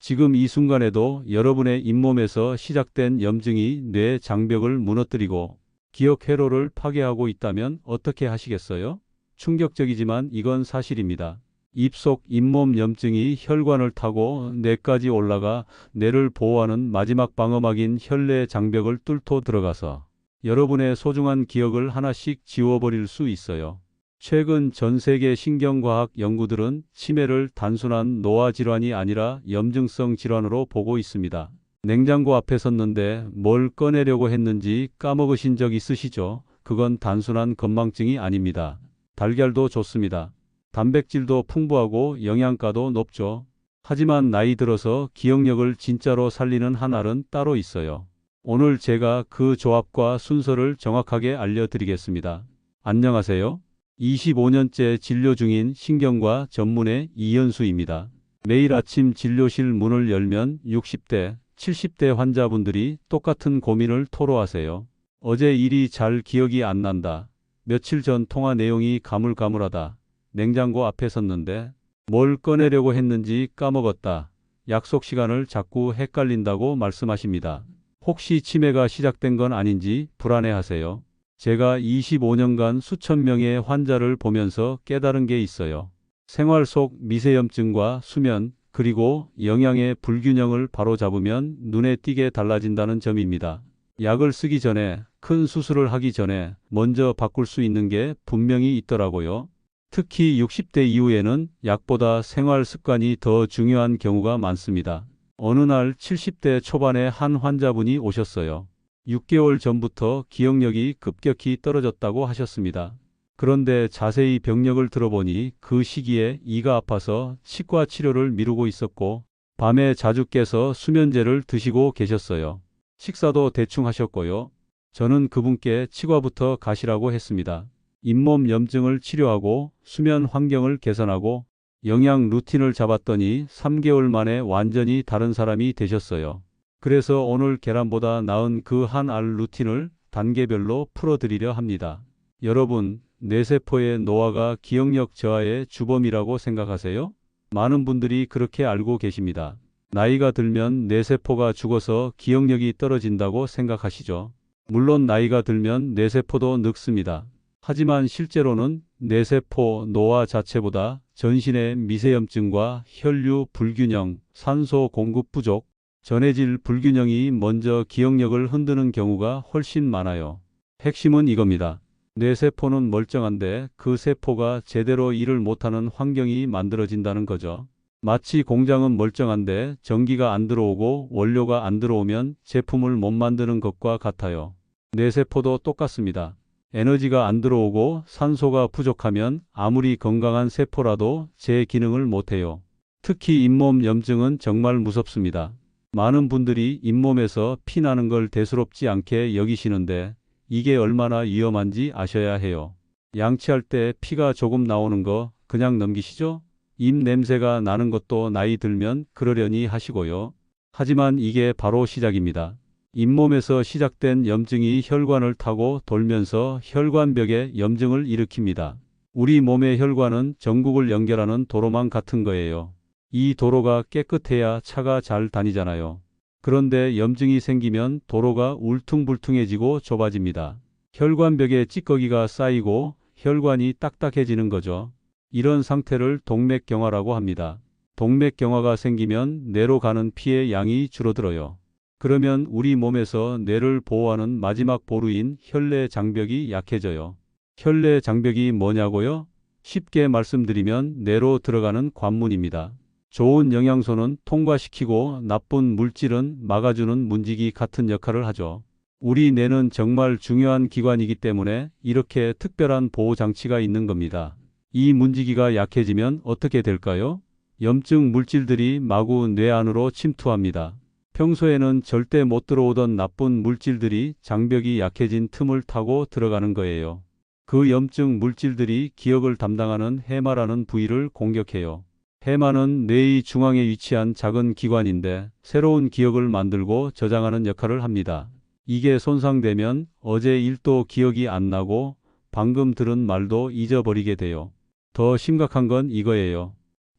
지금 이 순간에도 여러분의 잇몸에서 시작된 염증이 뇌 장벽을 무너뜨리고 기억 회로를 파괴하고 있다면 어떻게 하시겠어요? 충격적이지만 이건 사실입니다. 입속 잇몸 염증이 혈관을 타고 뇌까지 올라가 뇌를 보호하는 마지막 방어막인 혈내 장벽을 뚫고 들어가서 여러분의 소중한 기억을 하나씩 지워버릴 수 있어요. 최근 전 세계 신경과학 연구들은 치매를 단순한 노화 질환이 아니라 염증성 질환으로 보고 있습니다. 냉장고 앞에 섰는데 뭘 꺼내려고 했는지 까먹으신 적 있으시죠? 그건 단순한 건망증이 아닙니다. 달걀도 좋습니다. 단백질도 풍부하고 영양가도 높죠. 하지만 나이 들어서 기억력을 진짜로 살리는 한 알은 따로 있어요. 오늘 제가 그 조합과 순서를 정확하게 알려드리겠습니다. 안녕하세요. 25년째 진료 중인 신경과 전문의 이현수입니다. 매일 아침 진료실 문을 열면 60대, 70대 환자분들이 똑같은 고민을 토로하세요. 어제 일이 잘 기억이 안 난다. 며칠 전 통화 내용이 가물가물하다. 냉장고 앞에 섰는데 뭘 꺼내려고 했는지 까먹었다. 약속 시간을 자꾸 헷갈린다고 말씀하십니다. 혹시 치매가 시작된 건 아닌지 불안해하세요. 제가 25년간 수천 명의 환자를 보면서 깨달은 게 있어요. 생활 속 미세염증과 수면, 그리고 영양의 불균형을 바로잡으면 눈에 띄게 달라진다는 점입니다. 약을 쓰기 전에, 큰 수술을 하기 전에 먼저 바꿀 수 있는 게 분명히 있더라고요. 특히 60대 이후에는 약보다 생활 습관이 더 중요한 경우가 많습니다. 어느 날 70대 초반의 한 환자분이 오셨어요. 6개월 전부터 기억력이 급격히 떨어졌다고 하셨습니다. 그런데 자세히 병력을 들어보니 그 시기에 이가 아파서 치과 치료를 미루고 있었고 밤에 자주 깨서 수면제를 드시고 계셨어요. 식사도 대충 하셨고요. 저는 그분께 치과부터 가시라고 했습니다. 잇몸 염증을 치료하고 수면 환경을 개선하고 영양 루틴을 잡았더니 3개월 만에 완전히 다른 사람이 되셨어요. 그래서 오늘 계란보다 나은 그 한 알 루틴을 단계별로 풀어드리려 합니다. 여러분, 뇌세포의 노화가 기억력 저하의 주범이라고 생각하세요? 많은 분들이 그렇게 알고 계십니다. 나이가 들면 뇌세포가 죽어서 기억력이 떨어진다고 생각하시죠? 물론 나이가 들면 뇌세포도 늙습니다. 하지만 실제로는 뇌세포 노화 자체보다 전신의 미세염증과 혈류 불균형, 산소 공급 부족, 전해질 불균형이 먼저 기억력을 흔드는 경우가 훨씬 많아요. 핵심은 이겁니다. 뇌세포는 멀쩡한데 그 세포가 제대로 일을 못하는 환경이 만들어진다는 거죠. 마치 공장은 멀쩡한데 전기가 안 들어오고 원료가 안 들어오면 제품을 못 만드는 것과 같아요. 뇌세포도 똑같습니다. 에너지가 안 들어오고 산소가 부족하면 아무리 건강한 세포라도 제 기능을 못해요. 특히 잇몸 염증은 정말 무섭습니다. 많은 분들이 잇몸에서 피 나는 걸 대수롭지 않게 여기시는데 이게 얼마나 위험한지 아셔야 해요. 양치할 때 피가 조금 나오는 거 그냥 넘기시죠? 입 냄새가 나는 것도 나이 들면 그러려니 하시고요. 하지만 이게 바로 시작입니다. 잇몸에서 시작된 염증이 혈관을 타고 돌면서 혈관벽에 염증을 일으킵니다. 우리 몸의 혈관은 전국을 연결하는 도로망 같은 거예요. 이 도로가 깨끗해야 차가 잘 다니잖아요. 그런데 염증이 생기면 도로가 울퉁불퉁해지고 좁아집니다. 혈관벽에 찌꺼기가 쌓이고 혈관이 딱딱해지는 거죠. 이런 상태를 동맥경화라고 합니다. 동맥경화가 생기면 뇌로 가는 피의 양이 줄어들어요. 그러면 우리 몸에서 뇌를 보호하는 마지막 보루인 혈내 장벽이 약해져요. 혈내 장벽이 뭐냐고요? 쉽게 말씀드리면 뇌로 들어가는 관문입니다. 좋은 영양소는 통과시키고 나쁜 물질은 막아주는 문지기 같은 역할을 하죠. 우리 뇌는 정말 중요한 기관이기 때문에 이렇게 특별한 보호장치가 있는 겁니다. 이 문지기가 약해지면 어떻게 될까요? 염증 물질들이 마구 뇌 안으로 침투합니다. 평소에는 절대 못 들어오던 나쁜 물질들이 장벽이 약해진 틈을 타고 들어가는 거예요. 그 염증 물질들이 기억을 담당하는 해마라는 부위를 공격해요. 해마는 뇌의 중앙에 위치한 작은 기관인데 새로운 기억을 만들고 저장하는 역할을 합니다. 이게 손상되면 어제 일도 기억이 안 나고 방금 들은 말도 잊어버리게 돼요. 더 심각한 건 이거예요.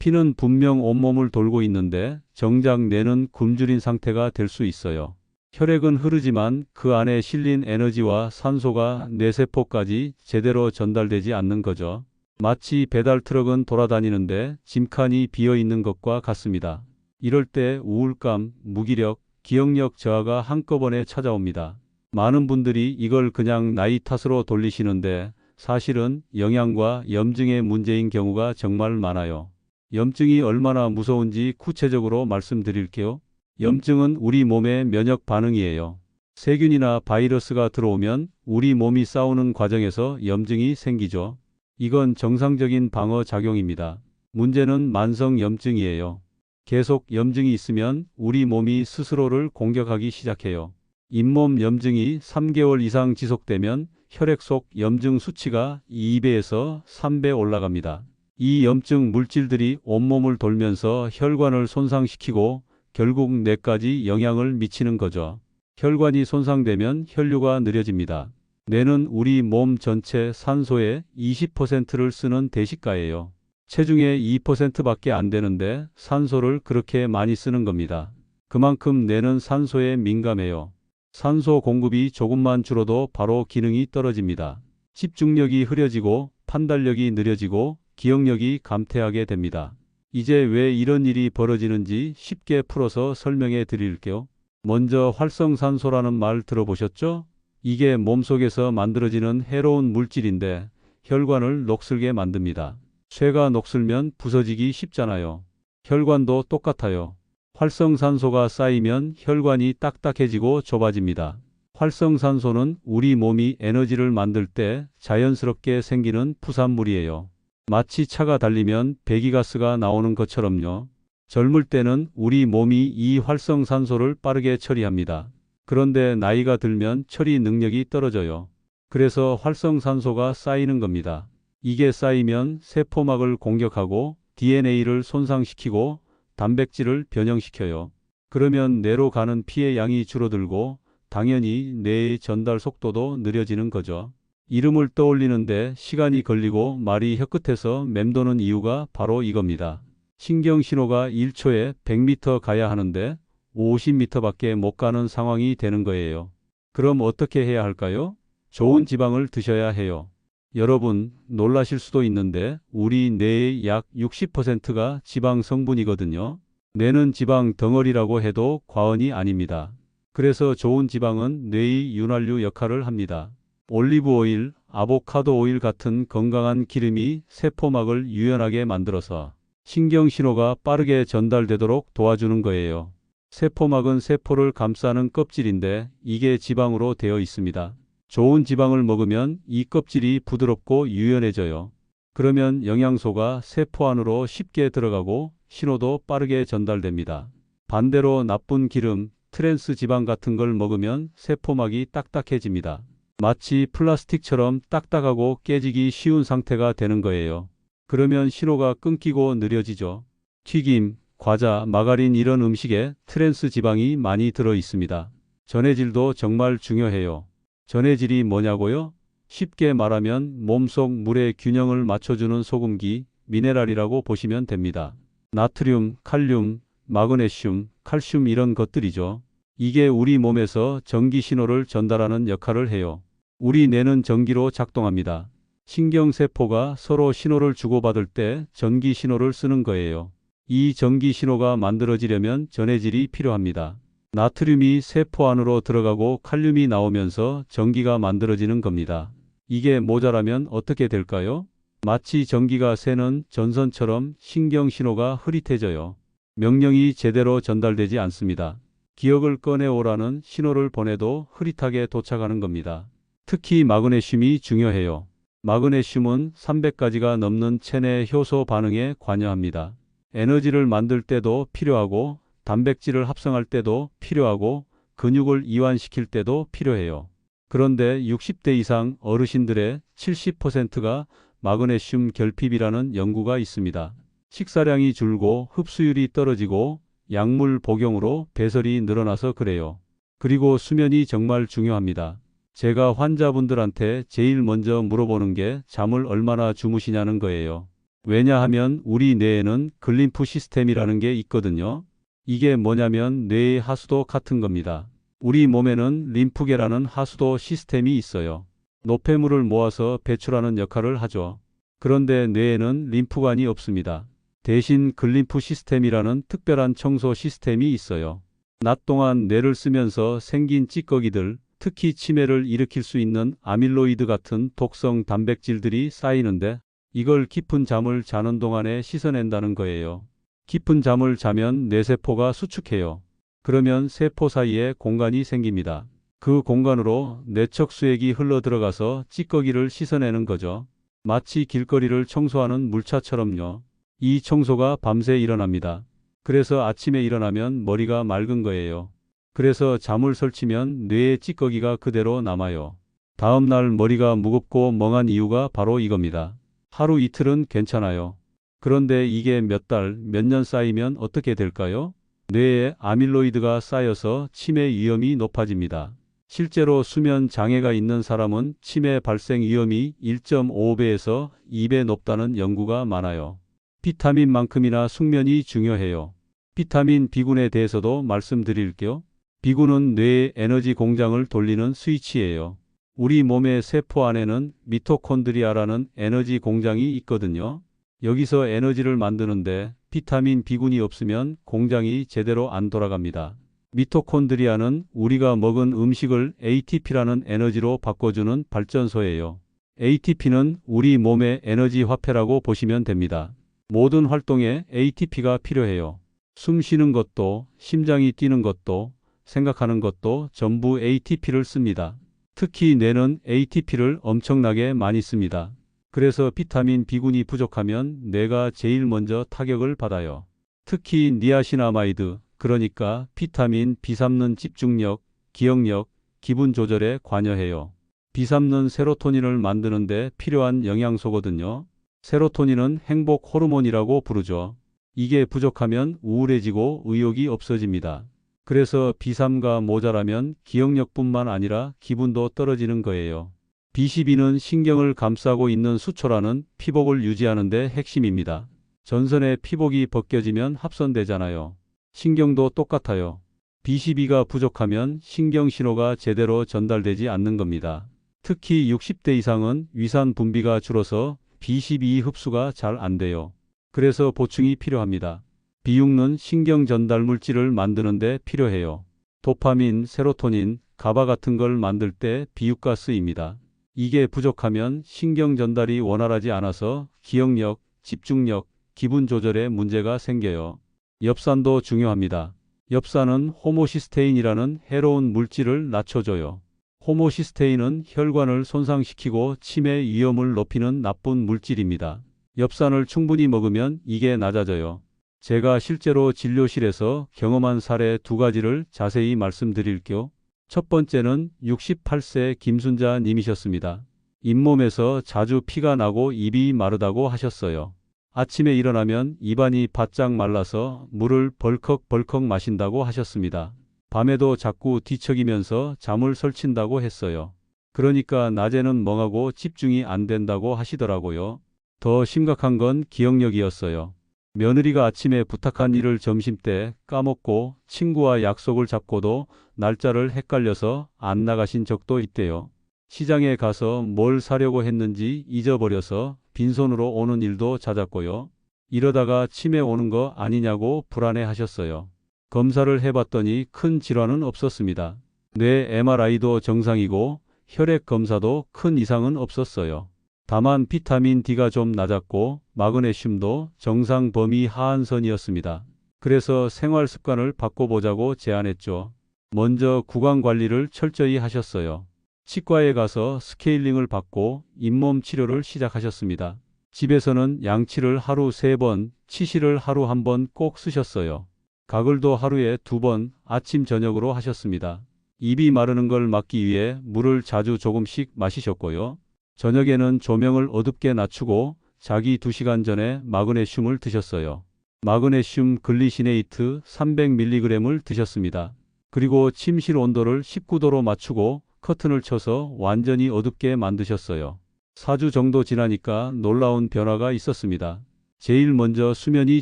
피는 분명 온몸을 돌고 있는데 정작 뇌는 굶주린 상태가 될 수 있어요. 혈액은 흐르지만 그 안에 실린 에너지와 산소가 뇌세포까지 제대로 전달되지 않는 거죠. 마치 배달 트럭은 돌아다니는데 짐칸이 비어 있는 것과 같습니다. 이럴 때 우울감, 무기력, 기억력 저하가 한꺼번에 찾아옵니다. 많은 분들이 이걸 그냥 나이 탓으로 돌리시는데 사실은 영양과 염증의 문제인 경우가 정말 많아요. 염증이 얼마나 무서운지 구체적으로 말씀드릴게요. 염증은 우리 몸의 면역 반응이에요. 세균이나 바이러스가 들어오면 우리 몸이 싸우는 과정에서 염증이 생기죠. 이건 정상적인 방어 작용입니다. 문제는 만성 염증이에요. 계속 염증이 있으면 우리 몸이 스스로를 공격하기 시작해요. 잇몸 염증이 3개월 이상 지속되면 혈액 속 염증 수치가 2배에서 3배 올라갑니다. 이 염증 물질들이 온몸을 돌면서 혈관을 손상시키고 결국 뇌까지 영향을 미치는 거죠. 혈관이 손상되면 혈류가 느려집니다. 뇌는 우리 몸 전체 산소의 20%를 쓰는 대식가예요. 체중의 2%밖에 안 되는데 산소를 그렇게 많이 쓰는 겁니다. 그만큼 뇌는 산소에 민감해요. 산소 공급이 조금만 줄어도 바로 기능이 떨어집니다. 집중력이 흐려지고 판단력이 느려지고 기억력이 감퇴하게 됩니다. 이제 왜 이런 일이 벌어지는지 쉽게 풀어서 설명해 드릴게요. 먼저 활성산소라는 말 들어보셨죠? 이게 몸속에서 만들어지는 해로운 물질인데 혈관을 녹슬게 만듭니다. 쇠가 녹슬면 부서지기 쉽잖아요. 혈관도 똑같아요. 활성산소가 쌓이면 혈관이 딱딱해지고 좁아집니다. 활성산소는 우리 몸이 에너지를 만들 때 자연스럽게 생기는 부산물이에요. 마치 차가 달리면 배기가스가 나오는 것처럼요. 젊을 때는 우리 몸이 이 활성산소를 빠르게 처리합니다. 그런데 나이가 들면 처리 능력이 떨어져요. 그래서 활성산소가 쌓이는 겁니다. 이게 쌓이면 세포막을 공격하고 DNA를 손상시키고 단백질을 변형시켜요. 그러면 뇌로 가는 피의 양이 줄어들고 당연히 뇌의 전달 속도도 느려지는 거죠. 이름을 떠올리는데 시간이 걸리고 말이 혀끝에서 맴도는 이유가 바로 이겁니다. 신경신호가 1초에 100m 가야 하는데 50m밖에 못 가는 상황이 되는 거예요. 그럼 어떻게 해야 할까요? 좋은 지방을 드셔야 해요. 여러분, 놀라실 수도 있는데 우리 뇌의 약 60%가 지방 성분이거든요. 뇌는 지방 덩어리라고 해도 과언이 아닙니다. 그래서 좋은 지방은 뇌의 윤활유 역할을 합니다. 올리브 오일, 아보카도 오일 같은 건강한 기름이 세포막을 유연하게 만들어서 신경신호가 빠르게 전달되도록 도와주는 거예요. 세포막은 세포를 감싸는 껍질인데 이게 지방으로 되어 있습니다. 좋은 지방을 먹으면 이 껍질이 부드럽고 유연해져요. 그러면 영양소가 세포 안으로 쉽게 들어가고 신호도 빠르게 전달됩니다. 반대로 나쁜 기름, 트랜스 지방 같은 걸 먹으면 세포막이 딱딱해집니다. 마치 플라스틱처럼 딱딱하고 깨지기 쉬운 상태가 되는 거예요. 그러면 신호가 끊기고 느려지죠. 튀김, 과자, 마가린 이런 음식에 트랜스 지방이 많이 들어 있습니다. 전해질도 정말 중요해요. 전해질이 뭐냐고요? 쉽게 말하면 몸속 물의 균형을 맞춰주는 소금기, 미네랄이라고 보시면 됩니다. 나트륨, 칼륨, 마그네슘, 칼슘 이런 것들이죠. 이게 우리 몸에서 전기 신호를 전달하는 역할을 해요. 우리 뇌는 전기로 작동합니다. 신경세포가 서로 신호를 주고받을 때 전기 신호를 쓰는 거예요. 이 전기 신호가 만들어지려면 전해질이 필요합니다. 나트륨이 세포 안으로 들어가고 칼륨이 나오면서 전기가 만들어지는 겁니다. 이게 모자라면 어떻게 될까요? 마치 전기가 새는 전선처럼 신경신호가 흐릿해져요. 명령이 제대로 전달되지 않습니다. 기억을 꺼내오라는 신호를 보내도 흐릿하게 도착하는 겁니다. 특히 마그네슘이 중요해요. 마그네슘은 300가지가 넘는 체내 효소 반응에 관여합니다. 에너지를 만들 때도 필요하고 단백질을 합성할 때도 필요하고 근육을 이완시킬 때도 필요해요. 그런데 60대 이상 어르신들의 70%가 마그네슘 결핍이라는 연구가 있습니다. 식사량이 줄고 흡수율이 떨어지고 약물 복용으로 배설이 늘어나서 그래요. 그리고 수면이 정말 중요합니다. 제가 환자분들한테 제일 먼저 물어보는 게 잠을 얼마나 주무시냐는 거예요. 왜냐하면 우리 뇌에는 글림프 시스템이라는 게 있거든요. 이게 뭐냐면 뇌의 하수도 같은 겁니다. 우리 몸에는 림프계라는 하수도 시스템이 있어요. 노폐물을 모아서 배출하는 역할을 하죠. 그런데 뇌에는 림프관이 없습니다. 대신 글림프 시스템이라는 특별한 청소 시스템이 있어요. 낮 동안 뇌를 쓰면서 생긴 찌꺼기들, 특히 치매를 일으킬 수 있는 아밀로이드 같은 독성 단백질들이 쌓이는데 이걸 깊은 잠을 자는 동안에 씻어낸다는 거예요. 깊은 잠을 자면 뇌세포가 수축해요. 그러면 세포 사이에 공간이 생깁니다. 그 공간으로 뇌척 수액이 흘러 들어가서 찌꺼기를 씻어내는 거죠. 마치 길거리를 청소하는 물차처럼요. 이 청소가 밤새 일어납니다. 그래서 아침에 일어나면 머리가 맑은 거예요. 그래서 잠을 설치면 뇌에 찌꺼기가 그대로 남아요. 다음 날 머리가 무겁고 멍한 이유가 바로 이겁니다. 하루 이틀은 괜찮아요. 그런데 이게 몇 달, 몇 년 쌓이면 어떻게 될까요? 뇌에 아밀로이드가 쌓여서 치매 위험이 높아집니다. 실제로 수면 장애가 있는 사람은 치매 발생 위험이 1.5배에서 2배 높다는 연구가 많아요. 비타민만큼이나 숙면이 중요해요. 비타민 B군에 대해서도 말씀드릴게요. B군은 뇌의 에너지 공장을 돌리는 스위치예요. 우리 몸의 세포 안에는 미토콘드리아라는 에너지 공장이 있거든요. 여기서 에너지를 만드는데 비타민 B군이 없으면 공장이 제대로 안 돌아갑니다. 미토콘드리아는 우리가 먹은 음식을 ATP라는 에너지로 바꿔주는 발전소예요. ATP는 우리 몸의 에너지 화폐라고 보시면 됩니다. 모든 활동에 ATP가 필요해요. 숨 쉬는 것도, 심장이 뛰는 것도, 생각하는 것도 전부 ATP를 씁니다. 특히 뇌는 ATP를 엄청나게 많이 씁니다. 그래서 비타민 B군이 부족하면 뇌가 제일 먼저 타격을 받아요. 특히 니아시나마이드, 그러니까 비타민 B3는 집중력, 기억력, 기분 조절에 관여해요. B3는 세로토닌을 만드는데 필요한 영양소거든요. 세로토닌은 행복 호르몬이라고 부르죠. 이게 부족하면 우울해지고 의욕이 없어집니다. 그래서 B3가 모자라면 기억력뿐만 아니라 기분도 떨어지는 거예요. B12는 신경을 감싸고 있는 수초라는 피복을 유지하는 데 핵심입니다. 전선의 피복이 벗겨지면 합선되잖아요. 신경도 똑같아요. B12가 부족하면 신경 신호가 제대로 전달되지 않는 겁니다. 특히 60대 이상은 위산 분비가 줄어서 B12 흡수가 잘 안 돼요. 그래서 보충이 필요합니다. B6는 신경 전달 물질을 만드는 데 필요해요. 도파민, 세로토닌, 가바 같은 걸 만들 때 B6가 쓰입니다. 이게 부족하면 신경 전달이 원활하지 않아서 기억력, 집중력, 기분 조절에 문제가 생겨요. 엽산도 중요합니다. 엽산은 호모시스테인이라는 해로운 물질을 낮춰줘요. 호모시스테인은 혈관을 손상시키고 치매 위험을 높이는 나쁜 물질입니다. 엽산을 충분히 먹으면 이게 낮아져요. 제가 실제로 진료실에서 경험한 사례 2가지를 자세히 말씀드릴게요. 첫 번째는 68세 김순자 님이셨습니다. 잇몸에서 자주 피가 나고 입이 마르다고 하셨어요. 아침에 일어나면 입안이 바짝 말라서 물을 벌컥벌컥 마신다고 하셨습니다. 밤에도 자꾸 뒤척이면서 잠을 설친다고 했어요. 그러니까 낮에는 멍하고 집중이 안 된다고 하시더라고요. 더 심각한 건 기억력이었어요. 며느리가 아침에 부탁한 일을 점심때 까먹고 친구와 약속을 잡고도 날짜를 헷갈려서 안 나가신 적도 있대요. 시장에 가서 뭘 사려고 했는지 잊어버려서 빈손으로 오는 일도 잦았고요. 이러다가 치매 오는 거 아니냐고 불안해 하셨어요. 검사를 해봤더니 큰 질환은 없었습니다. 뇌 MRI도 정상이고 혈액 검사도 큰 이상은 없었어요. 다만 비타민 D가 좀 낮았고 마그네슘도 정상 범위 하한선이었습니다. 그래서 생활 습관을 바꿔보자고 제안했죠. 먼저 구강 관리를 철저히 하셨어요. 치과에 가서 스케일링을 받고 잇몸 치료를 시작하셨습니다. 집에서는 양치를 하루 3번, 치실을 하루 1번 꼭 쓰셨어요. 가글도 하루에 2번 아침 저녁으로 하셨습니다. 입이 마르는 걸 막기 위해 물을 자주 조금씩 마시셨고요. 저녁에는 조명을 어둡게 낮추고 자기 2시간 전에 마그네슘을 드셨어요. 마그네슘 글리시네이트 300mg을 드셨습니다. 그리고 침실 온도를 19도로 맞추고 커튼을 쳐서 완전히 어둡게 만드셨어요. 4주 정도 지나니까 놀라운 변화가 있었습니다. 제일 먼저 수면이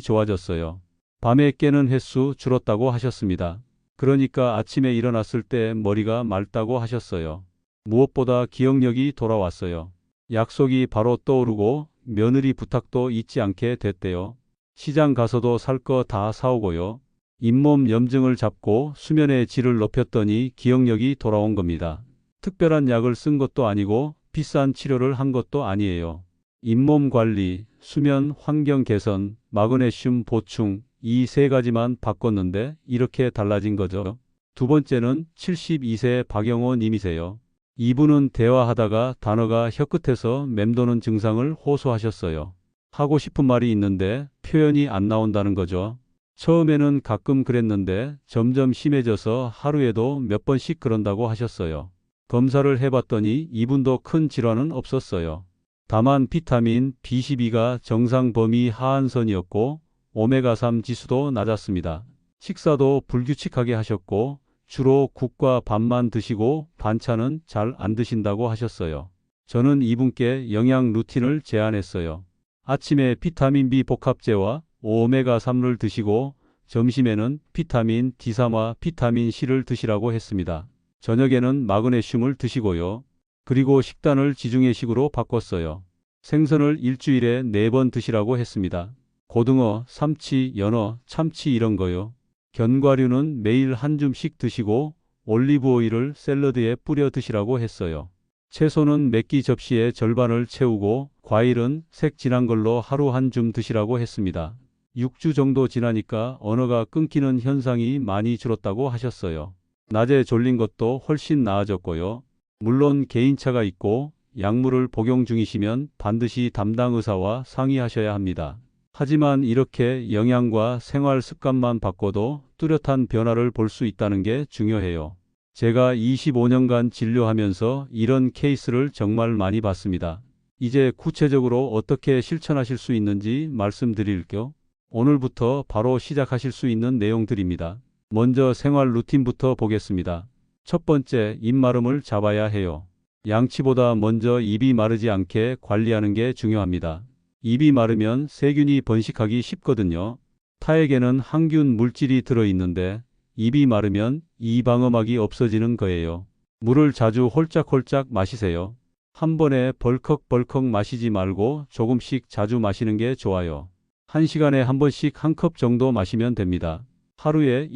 좋아졌어요. 밤에 깨는 횟수 줄었다고 하셨습니다. 그러니까 아침에 일어났을 때 머리가 맑다고 하셨어요. 무엇보다 기억력이 돌아왔어요. 약속이 바로 떠오르고 며느리 부탁도 잊지 않게 됐대요. 시장 가서도 살 거 다 사오고요. 잇몸 염증을 잡고 수면의 질을 높였더니 기억력이 돌아온 겁니다. 특별한 약을 쓴 것도 아니고 비싼 치료를 한 것도 아니에요. 잇몸 관리, 수면 환경 개선, 마그네슘 보충 이 세 가지만 바꿨는데 이렇게 달라진 거죠. 두 번째는 72세 박영호 님이세요. 이분은 대화하다가 단어가 혀끝에서 맴도는 증상을 호소하셨어요. 하고 싶은 말이 있는데 표현이 안 나온다는 거죠. 처음에는 가끔 그랬는데 점점 심해져서 하루에도 몇 번씩 그런다고 하셨어요. 검사를 해봤더니 이분도 큰 질환은 없었어요. 다만 비타민 B12가 정상 범위 하한선이었고 오메가3 지수도 낮았습니다. 식사도 불규칙하게 하셨고 주로 국과 밥만 드시고 반찬은 잘 안 드신다고 하셨어요. 저는 이분께 영양 루틴을 제안했어요. 아침에 비타민 B 복합제와 오메가3를 드시고 점심에는 비타민 D3와 비타민 C를 드시라고 했습니다. 저녁에는 마그네슘을 드시고요. 그리고 식단을 지중해식으로 바꿨어요. 생선을 일주일에 4번 드시라고 했습니다. 고등어, 삼치, 연어, 참치 이런 거요. 견과류는 매일 한 줌씩 드시고 올리브 오일을 샐러드에 뿌려 드시라고 했어요. 채소는 몇 끼 접시의 절반을 채우고 과일은 색 진한 걸로 하루 한 줌 드시라고 했습니다. 6주 정도 지나니까 언어가 끊기는 현상이 많이 줄었다고 하셨어요. 낮에 졸린 것도 훨씬 나아졌고요. 물론 개인차가 있고 약물을 복용 중이시면 반드시 담당 의사와 상의하셔야 합니다. 하지만 이렇게 영양과 생활 습관만 바꿔도 뚜렷한 변화를 볼 수 있다는 게 중요해요. 제가 25년간 진료하면서 이런 케이스를 정말 많이 봤습니다. 이제 구체적으로 어떻게 실천하실 수 있는지 말씀드릴게요. 오늘부터 바로 시작하실 수 있는 내용들입니다. 먼저 생활 루틴부터 보겠습니다. 첫 번째, 입마름을 잡아야 해요. 양치보다 먼저 입이 마르지 않게 관리하는 게 중요합니다. 입이 마르면 세균이 번식하기 쉽거든요. 타액에는 항균 물질이 들어있는데 입이 마르면 이 방어막이 없어지는 거예요. 물을 자주 홀짝홀짝 마시세요. 한 번에 벌컥벌컥 마시지 말고 조금씩 자주 마시는 게 좋아요. 1시간에 한 번씩 한 컵 정도 마시면 됩니다. 하루에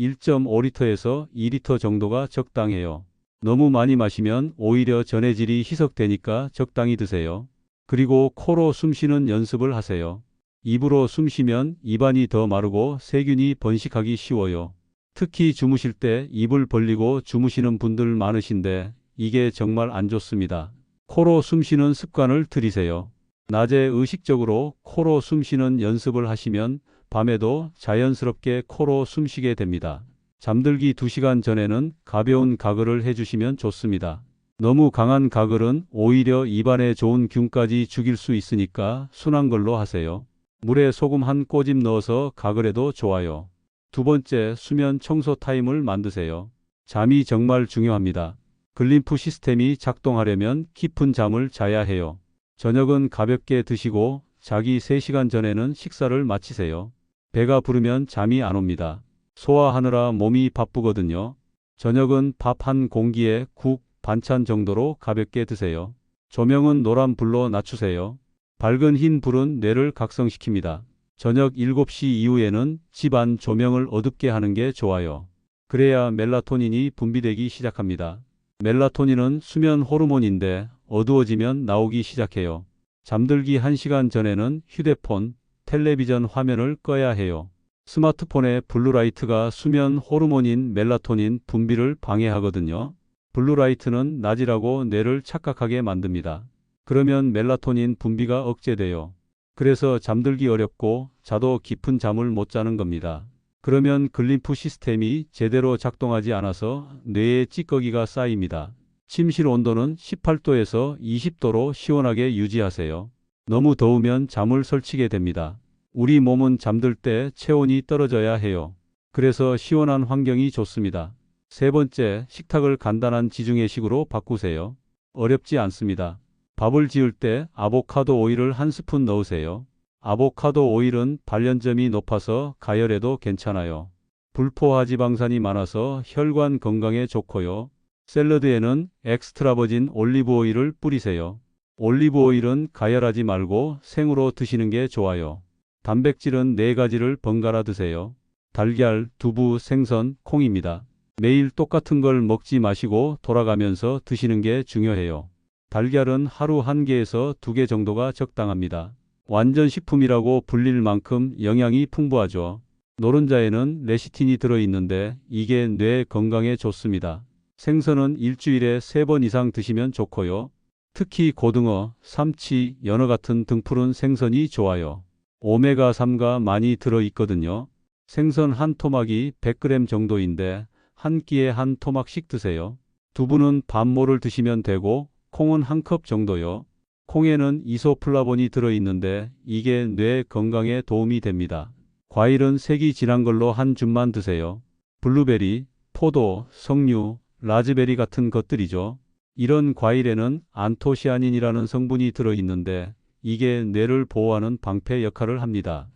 1.5리터에서 2리터 정도가 적당해요. 너무 많이 마시면 오히려 전해질이 희석되니까 적당히 드세요. 그리고 코로 숨쉬는 연습을 하세요. 입으로 숨쉬면 입안이 더 마르고 세균이 번식하기 쉬워요. 특히 주무실 때 입을 벌리고 주무시는 분들 많으신데 이게 정말 안 좋습니다. 코로 숨쉬는 습관을 들이세요. 낮에 의식적으로 코로 숨쉬는 연습을 하시면 밤에도 자연스럽게 코로 숨쉬게 됩니다. 잠들기 2시간 전에는 가벼운 가글을 해주시면 좋습니다. 너무 강한 가글은 오히려 입안에 좋은 균까지 죽일 수 있으니까 순한 걸로 하세요. 물에 소금 한 꼬집 넣어서 가글해도 좋아요. 두 번째, 수면 청소 타임을 만드세요. 잠이 정말 중요합니다. 글림프 시스템이 작동하려면 깊은 잠을 자야 해요. 저녁은 가볍게 드시고 자기 3시간 전에는 식사를 마치세요. 배가 부르면 잠이 안 옵니다. 소화하느라 몸이 바쁘거든요. 저녁은 밥 한 공기에 국, 반찬 정도로 가볍게 드세요. 조명은 노란 불로 낮추세요. 밝은 흰 불은 뇌를 각성시킵니다. 저녁 7시 이후에는 집안 조명을 어둡게 하는 게 좋아요. 그래야 멜라토닌이 분비되기 시작합니다. 멜라토닌은 수면 호르몬인데 어두워지면 나오기 시작해요. 잠들기 1시간 전에는 휴대폰, 텔레비전 화면을 꺼야 해요. 스마트폰의 블루라이트가 수면 호르몬인 멜라토닌 분비를 방해하거든요. 블루라이트는 낮이라고 뇌를 착각하게 만듭니다. 그러면 멜라토닌 분비가 억제돼요. 그래서 잠들기 어렵고 자도 깊은 잠을 못 자는 겁니다. 그러면 글림프 시스템이 제대로 작동하지 않아서 뇌에 찌꺼기가 쌓입니다. 침실 온도는 18도에서 20도로 시원하게 유지하세요. 너무 더우면 잠을 설치게 됩니다. 우리 몸은 잠들 때 체온이 떨어져야 해요. 그래서 시원한 환경이 좋습니다. 세 번째, 식탁을 간단한 지중해식으로 바꾸세요. 어렵지 않습니다. 밥을 지을 때 아보카도 오일을 한 스푼 넣으세요. 아보카도 오일은 발연점이 높아서 가열에도 괜찮아요. 불포화 지방산이 많아서 혈관 건강에 좋고요. 샐러드에는 엑스트라 버진 올리브 오일을 뿌리세요. 올리브 오일은 가열하지 말고 생으로 드시는 게 좋아요. 단백질은 4가지를 번갈아 드세요. 달걀, 두부, 생선, 콩입니다. 매일 똑같은 걸 먹지 마시고 돌아가면서 드시는 게 중요해요. 달걀은 하루 1개에서 2개 정도가 적당합니다. 완전 식품이라고 불릴 만큼 영양이 풍부하죠. 노른자에는 레시틴이 들어있는데 이게 뇌 건강에 좋습니다. 생선은 일주일에 3번 이상 드시면 좋고요. 특히 고등어, 삼치, 연어 같은 등푸른 생선이 좋아요. 오메가3가 많이 들어있거든요. 생선 한 토막이 100g 정도인데 한 끼에 한 토막씩 드세요. 두부는 반모를 드시면 되고 콩은 1컵 정도요. 콩에는 이소플라본이 들어있는데 이게 뇌 건강에 도움이 됩니다. 과일은 색이 진한 걸로 한 줌만 드세요. 블루베리, 포도, 석류, 라즈베리 같은 것들이죠. 이런 과일에는 안토시아닌이라는 성분이 들어있는데 이게 뇌를 보호하는 방패 역할을 합니다.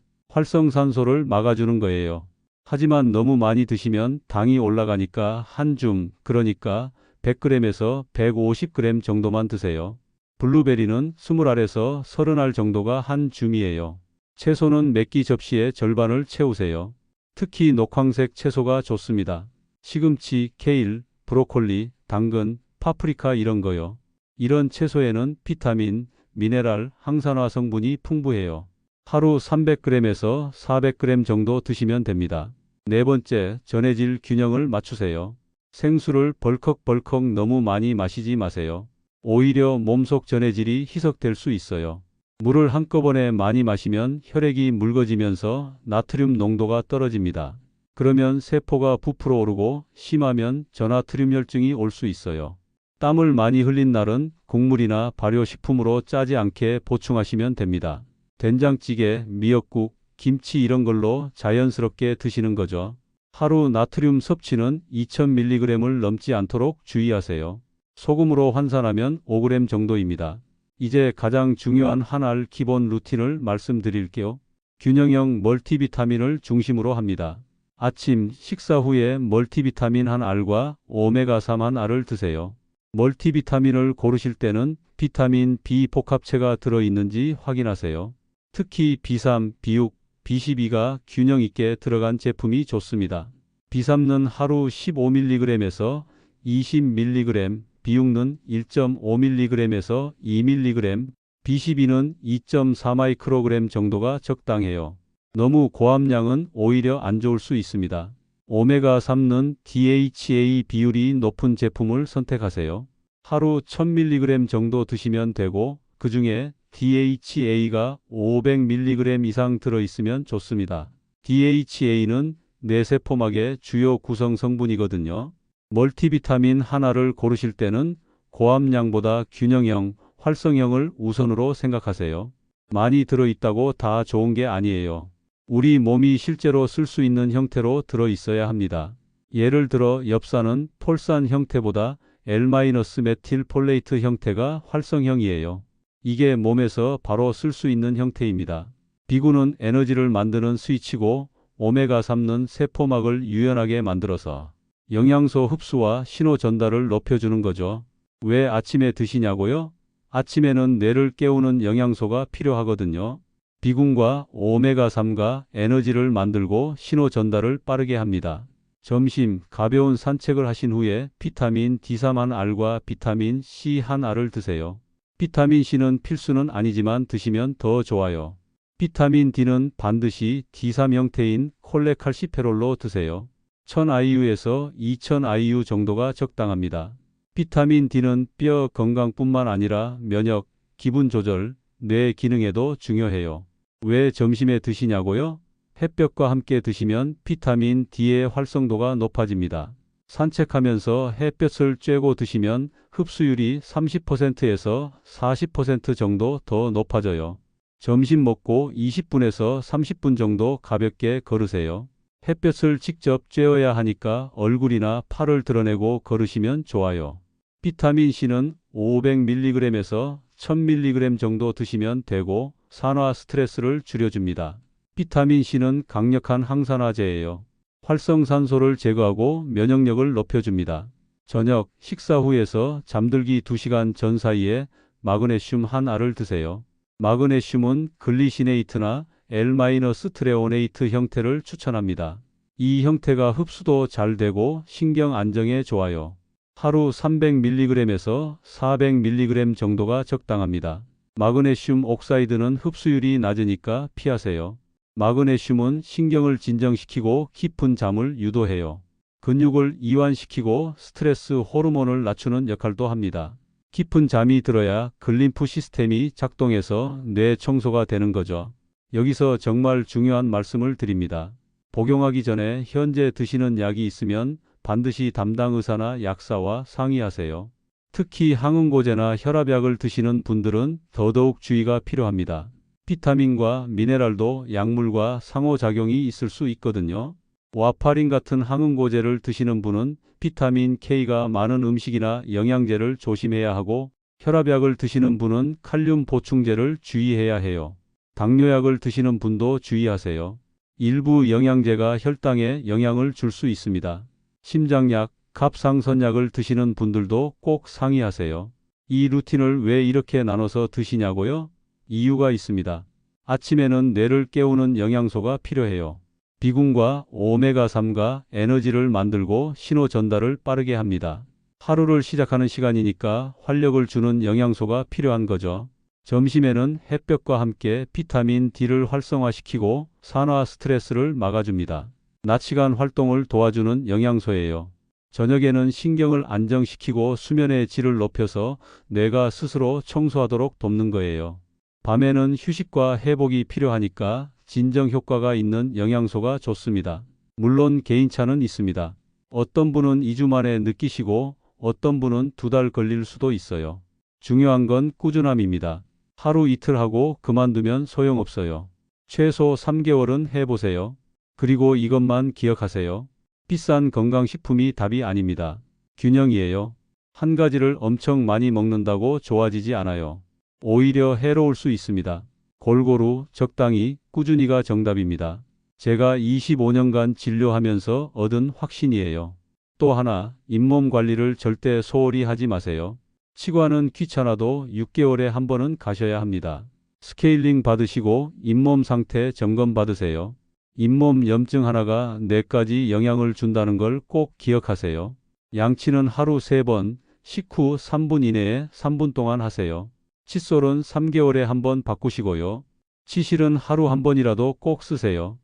활성산소를 막아주는 거예요. 하지만 너무 많이 드시면 당이 올라가니까 한 줌, 그러니까 100g에서 150g 정도만 드세요. 블루베리는 20알에서 30알 정도가 한 줌이에요. 채소는 몇 끼 접시의 절반을 채우세요. 특히 녹황색 채소가 좋습니다. 시금치, 케일, 브로콜리, 당근, 파프리카 이런 거요. 이런 채소에는 비타민, 미네랄, 항산화 성분이 풍부해요. 하루 300g에서 400g 정도 드시면 됩니다. 네 번째, 전해질 균형을 맞추세요. 생수를 벌컥벌컥 너무 많이 마시지 마세요. 오히려 몸속 전해질이 희석될 수 있어요. 물을 한꺼번에 많이 마시면 혈액이 묽어지면서 나트륨 농도가 떨어집니다. 그러면 세포가 부풀어 오르고 심하면 저나트륨혈증이 올 수 있어요. 땀을 많이 흘린 날은 국물이나 발효식품으로 짜지 않게 보충하시면 됩니다. 된장찌개, 미역국, 김치 이런 걸로 자연스럽게 드시는 거죠. 하루 나트륨 섭취는 2000mg을 넘지 않도록 주의하세요. 소금으로 환산하면 5g 정도입니다. 이제 가장 중요한 한 알 기본 루틴을 말씀드릴게요. 균형형 멀티비타민을 중심으로 합니다. 아침 식사 후에 멀티비타민 한 알과 오메가3 한 알을 드세요. 멀티비타민을 고르실 때는 비타민 B 복합체가 들어있는지 확인하세요. 특히 B3, B6, B12가 균형 있게 들어간 제품이 좋습니다. B3는 하루 15mg에서 20mg, B6는 1.5mg에서 2mg, B12는 2.4μg 정도가 적당해요. 너무 고함량은 오히려 안 좋을 수 있습니다. 오메가3는 DHA 비율이 높은 제품을 선택하세요. 하루 1000mg 정도 드시면 되고 그 중에 DHA가 500mg 이상 들어있으면 좋습니다. DHA는 뇌세포막의 주요 구성 성분이거든요. 멀티비타민 하나를 고르실 때는 고함량보다 균형형, 활성형을 우선으로 생각하세요. 많이 들어있다고 다 좋은 게 아니에요. 우리 몸이 실제로 쓸 수 있는 형태로 들어있어야 합니다. 예를 들어 엽산은 폴산 형태보다 L-메틸폴레이트 형태가 활성형이에요. 이게 몸에서 바로 쓸 수 있는 형태입니다. 비구는 에너지를 만드는 스위치고 오메가3는 세포막을 유연하게 만들어서 영양소 흡수와 신호 전달을 높여주는 거죠. 왜 아침에 드시냐고요? 아침에는 뇌를 깨우는 영양소가 필요하거든요. 비군과 오메가3가 에너지를 만들고 신호 전달을 빠르게 합니다. 점심 가벼운 산책을 하신 후에 비타민 D3 한 알과 비타민 C 한 알을 드세요. 비타민 C는 필수는 아니지만 드시면 더 좋아요. 비타민 D는 반드시 D3 형태인 콜레칼시페롤로 드세요. 1000IU에서 2000IU 정도가 적당합니다. 비타민 D는 뼈 건강뿐만 아니라 면역, 기분 조절, 뇌 기능에도 중요해요. 왜 점심에 드시냐고요? 햇볕과 함께 드시면 비타민 D의 활성도가 높아집니다. 산책하면서 햇볕을 쬐고 드시면 흡수율이 30%에서 40% 정도 더 높아져요. 점심 먹고 20분에서 30분 정도 가볍게 걸으세요. 햇볕을 직접 쬐어야 하니까 얼굴이나 팔을 드러내고 걸으시면 좋아요. 비타민 C는 500mg에서 1000mg 정도 드시면 되고 산화 스트레스를 줄여줍니다. 비타민 C는 강력한 항산화제예요. 활성산소를 제거하고 면역력을 높여줍니다. 저녁 식사 후에서 잠들기 2시간 전 사이에 마그네슘 한 알을 드세요. 마그네슘은 글리시네이트나 L-트레오네이트 형태를 추천합니다. 이 형태가 흡수도 잘 되고 신경 안정에 좋아요. 하루 300mg에서 400mg 정도가 적당합니다. 마그네슘 옥사이드는 흡수율이 낮으니까 피하세요. 마그네슘은 신경을 진정시키고 깊은 잠을 유도해요. 근육을 이완시키고 스트레스 호르몬을 낮추는 역할도 합니다. 깊은 잠이 들어야 글림프 시스템이 작동해서 뇌 청소가 되는 거죠. 여기서 정말 중요한 말씀을 드립니다. 복용하기 전에 현재 드시는 약이 있으면 반드시 담당 의사나 약사와 상의하세요. 특히 항응고제나 혈압약을 드시는 분들은 더더욱 주의가 필요합니다. 비타민과 미네랄도 약물과 상호작용이 있을 수 있거든요. 와파린 같은 항응고제를 드시는 분은 비타민 K가 많은 음식이나 영양제를 조심해야 하고, 혈압약을 드시는 분은 칼륨 보충제를 주의해야 해요. 당뇨약을 드시는 분도 주의하세요. 일부 영양제가 혈당에 영향을 줄 수 있습니다. 심장약, 갑상선약을 드시는 분들도 꼭 상의하세요. 이 루틴을 왜 이렇게 나눠서 드시냐고요? 이유가 있습니다. 아침에는 뇌를 깨우는 영양소가 필요해요. 비군과 오메가3가 에너지를 만들고 신호 전달을 빠르게 합니다. 하루를 시작하는 시간이니까 활력을 주는 영양소가 필요한 거죠. 점심에는 햇볕과 함께 비타민 D를 활성화시키고 산화 스트레스를 막아줍니다. 낮 시간 활동을 도와주는 영양소예요. 저녁에는 신경을 안정시키고 수면의 질을 높여서 뇌가 스스로 청소하도록 돕는 거예요. 밤에는 휴식과 회복이 필요하니까 진정 효과가 있는 영양소가 좋습니다. 물론 개인차는 있습니다. 어떤 분은 2주 만에 느끼시고 어떤 분은 2달 걸릴 수도 있어요. 중요한 건 꾸준함입니다. 하루 이틀 하고 그만두면 소용없어요. 최소 3개월은 해보세요. 그리고 이것만 기억하세요. 비싼 건강식품이 답이 아닙니다. 균형이에요. 한 가지를 엄청 많이 먹는다고 좋아지지 않아요. 오히려 해로울 수 있습니다. 골고루, 적당히, 꾸준히가 정답입니다. 제가 25년간 진료하면서 얻은 확신이에요. 또 하나, 잇몸 관리를 절대 소홀히 하지 마세요. 치과는 귀찮아도 6개월에 한 번은 가셔야 합니다. 스케일링 받으시고 잇몸 상태 점검 받으세요. 잇몸 염증 하나가 뇌까지 영향을 준다는 걸 꼭 기억하세요. 양치는 하루 3번, 식후 3분 이내에 3분 동안 하세요. 칫솔은 3개월에 한 번 바꾸시고요. 치실은 하루 한 번이라도 꼭 쓰세요.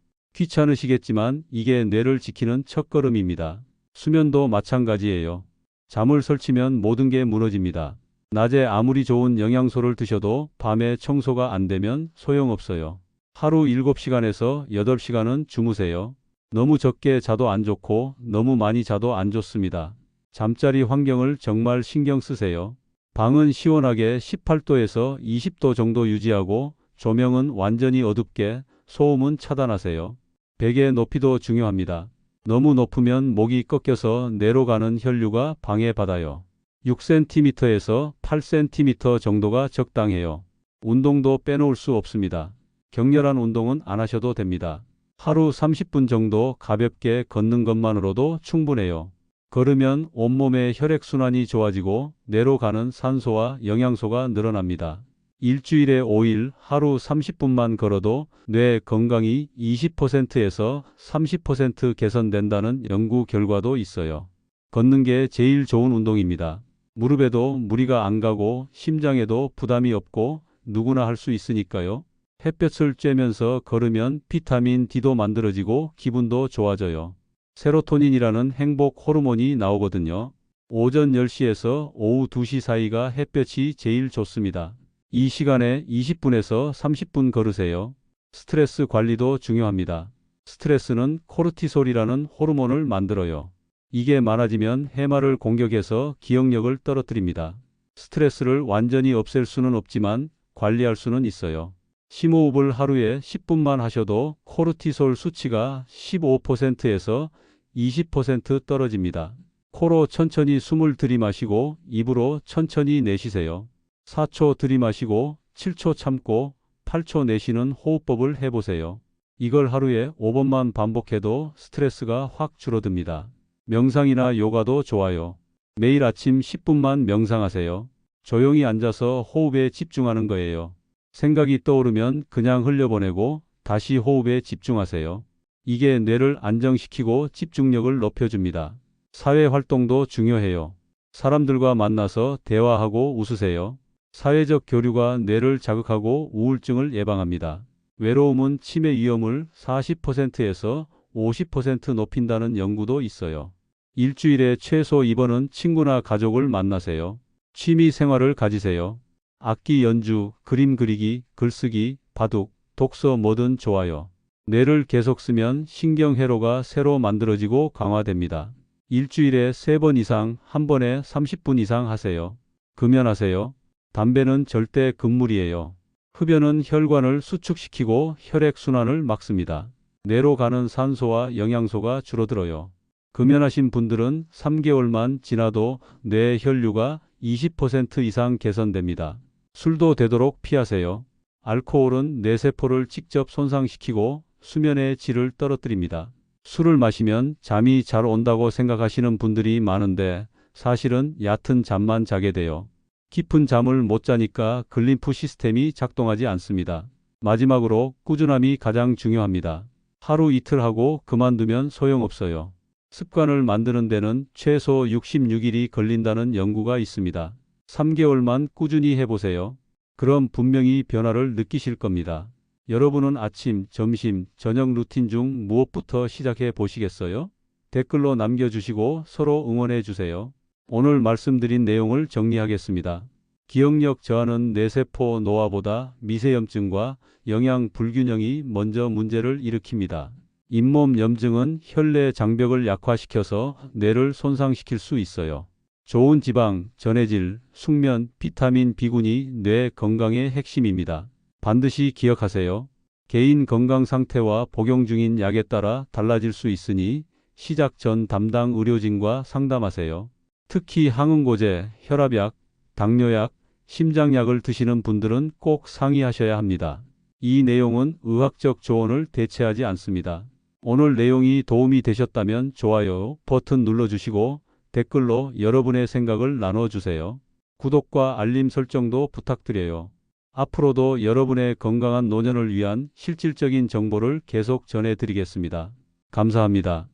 귀찮으시겠지만 이게 뇌를 지키는 첫걸음입니다. 수면도 마찬가지예요. 잠을 설치면 모든 게 무너집니다. 낮에 아무리 좋은 영양소를 드셔도 밤에 청소가 안 되면 소용없어요. 하루 7시간에서 8시간은 주무세요. 너무 적게 자도 안 좋고 너무 많이 자도 안 좋습니다. 잠자리 환경을 정말 신경 쓰세요. 방은 시원하게 18도에서 20도 정도 유지하고 조명은 완전히 어둡게, 소음은 차단하세요. 베개 높이도 중요합니다. 너무 높으면 목이 꺾여서 뇌로 가는 혈류가 방해받아요. 6cm에서 8cm 정도가 적당해요. 운동도 빼놓을 수 없습니다. 격렬한 운동은 안 하셔도 됩니다. 하루 30분 정도 가볍게 걷는 것만으로도 충분해요. 걸으면 온몸의 혈액순환이 좋아지고 뇌로 가는 산소와 영양소가 늘어납니다. 일주일에 5일 하루 30분만 걸어도 뇌 건강이 20%에서 30% 개선된다는 연구 결과도 있어요. 걷는 게 제일 좋은 운동입니다. 무릎에도 무리가 안 가고 심장에도 부담이 없고 누구나 할 수 있으니까요. 햇볕을 쬐면서 걸으면 비타민 D도 만들어지고 기분도 좋아져요. 세로토닌이라는 행복 호르몬이 나오거든요. 오전 10시에서 오후 2시 사이가 햇볕이 제일 좋습니다. 이 시간에 20분에서 30분 걸으세요. 스트레스 관리도 중요합니다. 스트레스는 코르티솔이라는 호르몬을 만들어요. 이게 많아지면 해마를 공격해서 기억력을 떨어뜨립니다. 스트레스를 완전히 없앨 수는 없지만 관리할 수는 있어요. 심호흡을 하루에 10분만 하셔도 코르티솔 수치가 15%에서 20% 떨어집니다. 코로 천천히 숨을 들이마시고 입으로 천천히 내쉬세요. 4초 들이마시고 7초 참고 8초 내쉬는 호흡법을 해보세요. 이걸 하루에 5번만 반복해도 스트레스가 확 줄어듭니다. 명상이나 요가도 좋아요. 매일 아침 10분만 명상하세요. 조용히 앉아서 호흡에 집중하는 거예요. 생각이 떠오르면 그냥 흘려보내고 다시 호흡에 집중하세요. 이게 뇌를 안정시키고 집중력을 높여줍니다. 사회 활동도 중요해요. 사람들과 만나서 대화하고 웃으세요. 사회적 교류가 뇌를 자극하고 우울증을 예방합니다. 외로움은 치매 위험을 40%에서 50% 높인다는 연구도 있어요. 일주일에 최소 2번은 친구나 가족을 만나세요. 취미 생활을 가지세요. 악기 연주, 그림 그리기, 글쓰기, 바둑, 독서 뭐든 좋아요. 뇌를 계속 쓰면 신경회로가 새로 만들어지고 강화됩니다. 일주일에 3번 이상, 한 번에 30분 이상 하세요. 금연하세요. 담배는 절대 금물이에요. 흡연은 혈관을 수축시키고 혈액순환을 막습니다. 뇌로 가는 산소와 영양소가 줄어들어요. 금연하신 분들은 3개월만 지나도 뇌 혈류가 20% 이상 개선됩니다. 술도 되도록 피하세요. 알코올은 뇌세포를 직접 손상시키고 수면의 질을 떨어뜨립니다. 술을 마시면 잠이 잘 온다고 생각하시는 분들이 많은데 사실은 얕은 잠만 자게 돼요. 깊은 잠을 못 자니까 글림프 시스템이 작동하지 않습니다. 마지막으로 꾸준함이 가장 중요합니다. 하루 이틀 하고 그만두면 소용없어요. 습관을 만드는 데는 최소 66일이 걸린다는 연구가 있습니다. 3개월만 꾸준히 해보세요. 그럼 분명히 변화를 느끼실 겁니다. 여러분은 아침, 점심, 저녁 루틴 중 무엇부터 시작해 보시겠어요? 댓글로 남겨주시고 서로 응원해 주세요. 오늘 말씀드린 내용을 정리하겠습니다. 기억력 저하는 뇌세포 노화보다 미세염증과 영양 불균형이 먼저 문제를 일으킵니다. 잇몸 염증은 혈내 장벽을 약화시켜서 뇌를 손상시킬 수 있어요. 좋은 지방, 전해질, 숙면, 비타민 B군이 뇌 건강의 핵심입니다. 반드시 기억하세요. 개인 건강 상태와 복용 중인 약에 따라 달라질 수 있으니 시작 전 담당 의료진과 상담하세요. 특히 항응고제, 혈압약, 당뇨약, 심장약을 드시는 분들은 꼭 상의하셔야 합니다. 이 내용은 의학적 조언을 대체하지 않습니다. 오늘 내용이 도움이 되셨다면 좋아요 버튼 눌러주시고 댓글로 여러분의 생각을 나눠주세요. 구독과 알림 설정도 부탁드려요. 앞으로도 여러분의 건강한 노년을 위한 실질적인 정보를 계속 전해드리겠습니다. 감사합니다.